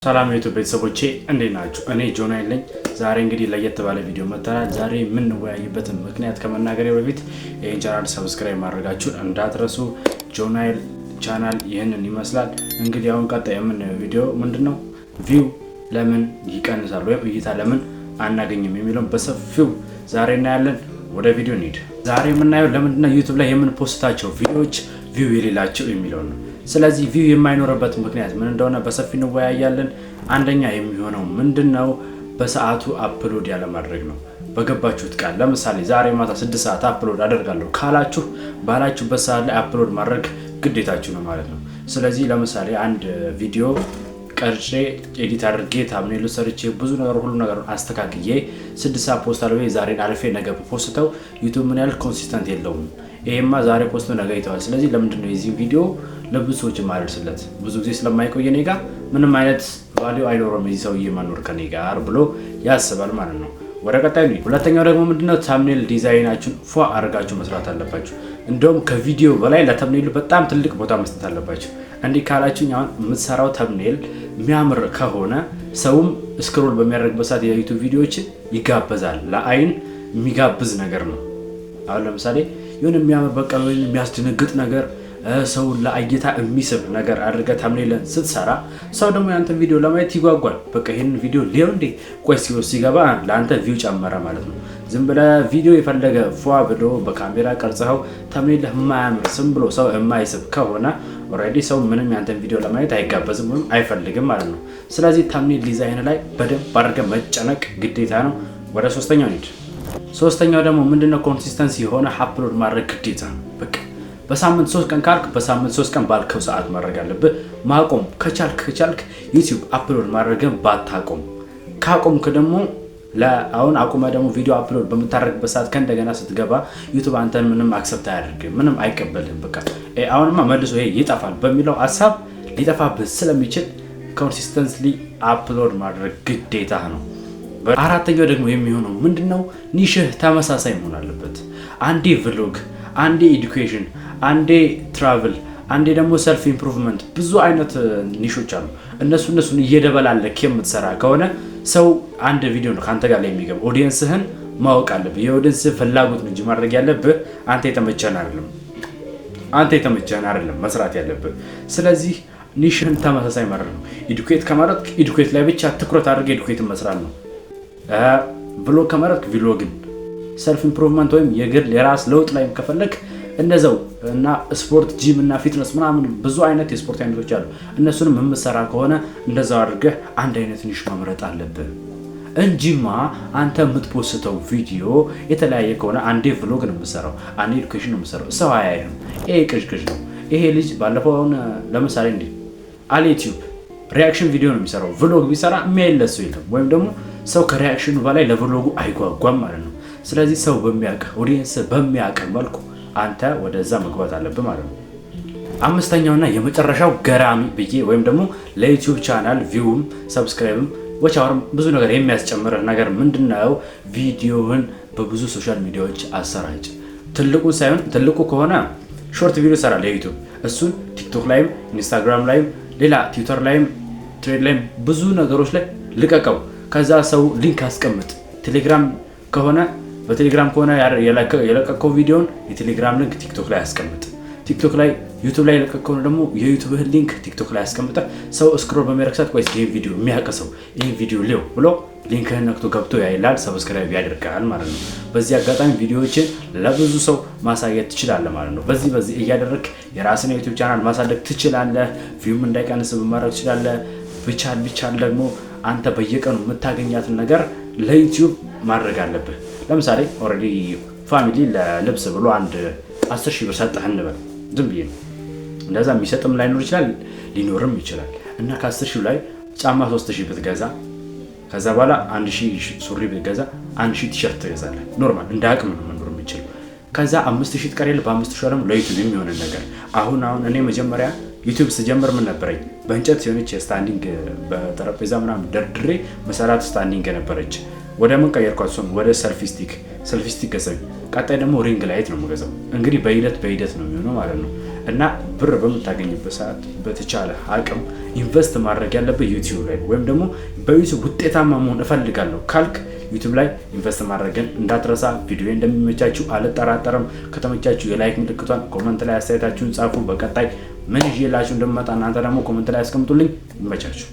ሰላም የዩቲዩብ ቤተሰቦቼ እንዴት ናችሁ? እኔ ጆናይል ነኝ። ዛሬ እንግዲህ ለየት ባለ ቪዲዮ መጥተናል። ዛሬ የምንወያይበትን ምክንያት ከመናገሬ በፊት ይህን ቻናል ሰብስክራይብ ማድረጋችሁን እንዳትረሱ። ጆናይል ቻናል ይህንን ይመስላል። እንግዲህ አሁን ቀጣይ የምናየው ቪዲዮ ምንድነው? ቪው ለምን ይቀንሳል ወይም እይታ ለምን አናገኝም የሚለውን በሰፊው ዛሬ እናያለን። ወደ ቪዲዮ እንሂድ። ዛሬ የምናየው ለምንድነው ዩቲዩብ ላይ የምንፖስታቸው ቪዲዮዎች ቪው የሌላቸው የሚለው ነው። ስለዚህ ቪው የማይኖርበት ምክንያት ምን እንደሆነ በሰፊ እንወያያለን። አንደኛ የሚሆነው ምንድነው? በሰዓቱ አፕሎድ ያለ ማድረግ ነው። በገባችሁት ቃል ለምሳሌ ዛሬ ማታ 6 ሰዓት አፕሎድ አደርጋለሁ ካላችሁ ባላችሁበት ሰዓት ላይ አፕሎድ ማድረግ ግዴታችሁ ነው ማለት ነው። ስለዚህ ለምሳሌ አንድ ቪዲዮ ቀርጬ ኤዲት አድርጌ ታምኔሉ ሰርቼ ብዙ ነገር ሁሉ ነገር አስተካክዬ 6 ሰዓት ፖስት አድርጌ ዛሬን አልፌ ነገ ፖስተው ዩቲዩብ ምን ያህል ኮንሲስተንት የለውም። ይሄማ ዛሬ ፖስቶ ነገ ይተዋል። ስለዚህ ለምንድን ነው የዚህ ቪዲዮ ለብዙ ሰዎች ማድረስለት? ብዙ ጊዜ ስለማይቆይ እኔ ጋር ምንም አይነት ቫልዩ አይኖርም የዚህ ሰውዬ መኖር ከኔ ጋር ብሎ ያስባል ማለት ነው። ወደ ቀጣዩ ነው። ሁለተኛው ደግሞ ምንድነው? ታምኔል ዲዛይናችሁን ፏ አድርጋችሁ መስራት አለባችሁ። እንደውም ከቪዲዮ በላይ ለተምኔሉ በጣም ትልቅ ቦታ መስጠት አለባችሁ። እንዲህ ካላችሁኝ አሁን የምትሰራው ተምኔል የሚያምር ከሆነ ሰውም ስክሮል በሚያደርግበት ሰዓት የዩቲዩብ ቪዲዮዎችን ይጋበዛል። ለአይን የሚጋብዝ ነገር ነው። አሁን ለምሳሌ የሆነ የሚያምር በቃ የሚያስደነግጥ ነገር ሰው ለእይታ የሚስብ ነገር አድርገህ ተምኔልን ስትሰራ ሰው ደግሞ ያንተ ቪዲዮ ለማየት ይጓጓል። በቃ ይሄን ቪዲዮ ሊው እንዴ ቆይ ሲገባ ለአንተ ቪው ጨመረ ማለት ነው። ዝም ብለህ ቪዲዮ የፈለገ ፏ ብሎ በካሜራ ቀርጸኸው ተምኔል የማያምር ስም ብሎ ሰው የማይስብ ከሆነ ኦልሬዲ ሰው ምንም ያንተን ቪዲዮ ለማየት አይጋበዝም ወይም አይፈልግም ማለት ነው። ስለዚህ ተምኔል ዲዛይን ላይ በደንብ አድርገህ መጨነቅ ግዴታ ነው። ወደ ሶስተኛው እንሂድ። ሶስተኛው ደግሞ ምንድነው? ኮንሲስተንሲ የሆነ አፕሎድ ማድረግ ግዴታ ነው። በቃ በሳምንት 3 ቀን ካልክ በሳምንት 3 ቀን ባልከው ሰዓት ማድረግ አለብህ። ማቆም ከቻልክ ዩቲዩብ አፕሎድ ማድረግን ባታቆም፣ ካቆምክ ደግሞ አሁን አቁመ ደግሞ ቪዲዮ አፕሎድ በምታደርግበት ሰዓት ከእንደገና ስትገባ ዩቲዩብ አንተን ምንም አክሰፕት አያደርግም፣ ምንም አይቀበልም። በቃ አሁንማ መልሶ ይሄ ይጠፋል በሚለው ሀሳብ ሊጠፋብህ ስለሚችል ኮንሲስተንትሊ አፕሎድ ማድረግ ግዴታ ነው። አራተኛው ደግሞ የሚሆነው ምንድነው? ኒሽህ ተመሳሳይ መሆን አለበት። አንዴ ቭሎግ፣ አንዴ ኤዱኬሽን፣ አንዴ ትራቭል፣ አንዴ ደግሞ ሰልፍ ኢምፕሩቭመንት፣ ብዙ አይነት ኒሾች አሉ። እነሱን እየደበላለክ የምትሰራ ከሆነ ሰው አንድ ቪዲዮ ነው ካንተ ጋር ላይ የሚገባው። ኦዲየንስህን ማወቅ አለብህ። የኦዲየንስህ ፍላጎት ነው እንጂ ማድረግ ያለብህ አንተ የተመቸህን አይደለም መስራት ያለብህ። ስለዚህ ኒሽህን ተመሳሳይ ማድረግ ነው። ኤዱኬት ከማድረግ ኤዱኬት ላይ ብቻ ትኩረት አድርገህ ኤዱኬትን መስራት ነው። ቭሎግ ከማድረግ ቪሎግን፣ ሰልፍ ኢምፕሩቭመንት ወይም የግል የራስ ለውጥ ላይ ከፈለክ እንደዛው እና ስፖርት ጂም እና ፊትነስ ምናምን ብዙ አይነት የስፖርት አይነቶች አሉ። እነሱንም የምትሰራ ከሆነ እንደዛው አድርገህ አንድ አይነት ኒሽ መምረጥ አለብህ እንጂማ አንተ የምትፖስተው ቪዲዮ የተለያየ ከሆነ አንዴ ቭሎግ ነው የምትሰራው፣ አንዴ ኤዱኬሽን ነው የምትሰራው፣ ሰው አያይህም። ይሄ ቅዥቅዥ ነው። ይሄ ልጅ ባለፈው ለምሳሌ እንዴ አለ ዩቲዩብ ሪያክሽን ቪዲዮ ነው የሚሰራው። ቭሎግ ቢሰራ የሚያይለት ሰው የለም፣ ወይም ደግሞ ሰው ከሪያክሽኑ በላይ ለቭሎጉ አይጓጓም ማለት ነው። ስለዚህ ሰው በሚያውቅ ኦዲየንስ በሚያውቅ መልኩ አንተ ወደዛ መግባት አለብህ ማለት ነው። አምስተኛውና የመጨረሻው ገራሚ ብዬ ወይም ደግሞ ለዩቲዩብ ቻናል ቪውም ሰብስክራይብም ወቻወርም ብዙ ነገር የሚያስጨምርህ ነገር ምንድነው? ቪዲዮህን በብዙ ሶሻል ሚዲያዎች አሰራጭ። ትልቁን ሳይሆን ትልቁ ከሆነ ሾርት ቪዲዮ ሰራል ለዩቲዩብ፣ እሱን ቲክቶክ ላይም ኢንስታግራም ላይም ሌላ ትዊተር ላይም ትሬድ ላይም ብዙ ነገሮች ላይ ልቀቀው። ከዛ ሰው ሊንክ አስቀምጥ። ቴሌግራም ከሆነ በቴሌግራም ከሆነ የለቀቀው ቪዲዮን የቴሌግራም ሊንክ ቲክቶክ ላይ አስቀምጥ። ቲክቶክ ላይ ዩቲዩብ ላይ የለቀቀው ደግሞ የዩቲዩብህን ሊንክ ቲክቶክ ላይ አስቀምጠ። ሰው ስክሮል በሚያደርግ ሰዓት ቆይ ይሄን ቪዲዮ የሚያቀሰው ይሄን ቪዲዮ ሊው ብሎ ሊንክህን ነክቶ ገብቶ ያይላል፣ ሰብስክራይብ ያደርጋል ማለት ነው። በዚህ አጋጣሚ ቪዲዮዎችን ለብዙ ሰው ማሳየት ትችላለህ ማለት ነው። በዚህ እያደረግክ የራስን የዩቲዩብ ቻናል ማሳደግ ትችላለህ። ቪውም እንዳይቀንስ ማድረግ ትችላለህ። ቢቻል ደግሞ አንተ በየቀኑ የምታገኛትን ነገር ለዩቲዩብ ማድረግ አለብህ። ለምሳሌ ኦልሬዲ ፋሚሊ ለልብስ ብሎ አንድ 10,000 ብር ሰጠህ እንበል፣ ዝም ብዬ ነው። እንደዛ የሚሰጥም ላይኖር ይችላል፣ ሊኖርም ይችላል። እና ከ10,000 ላይ ጫማ 3,000 ብትገዛ፣ ከዛ በኋላ 1,000 ሱሪ ብትገዛ 1,000 ቲሸርት ትገዛለህ። ኖርማል እንደ አቅም ነው መኖር የሚችል። ከዛ 5,000 ትቀሪያለህ። በ5,000 ደግሞ ለዩቲዩብ የሚሆን ነገር አሁን እኔ መጀመሪያ ዩቲዩብ ስጀምር ምን ነበረኝ? በእንጨት ሲሆነች ስታንዲንግ በጠረጴዛ ምናምን ደርድሬ መሰራት ስታንዲንግ ነበረች። ወደ ምን ቀየርኳት? እሱን ወደ ሰልፊ ስቲክ ገዛኝ። ቀጣይ ደግሞ ሪንግ ላይት ነው የምገዛው። እንግዲህ በሂደት ነው የሚሆነው ማለት ነው። እና ብር በምታገኝበት ሰዓት በተቻለ አቅም ኢንቨስት ማድረግ ያለበት ዩቲዩብ ላይ ወይም ደግሞ በዩቲዩብ ውጤታማ መሆን እፈልጋለሁ ካልክ ዩቲዩብ ላይ ኢንቨስት ማድረግን እንዳትረሳ። ቪዲዮ እንደሚመቻችሁ አልጠራጠርም። ከተመቻችሁ የላይክ ምልክቷን ኮሜንት ላይ አስተያየታችሁን ጻፉ። በቀጣይ ምን ይዤላችሁ እንደምመጣ እናንተ ደግሞ ኮሜንት ላይ አስቀምጡልኝ። ይመቻችሁ።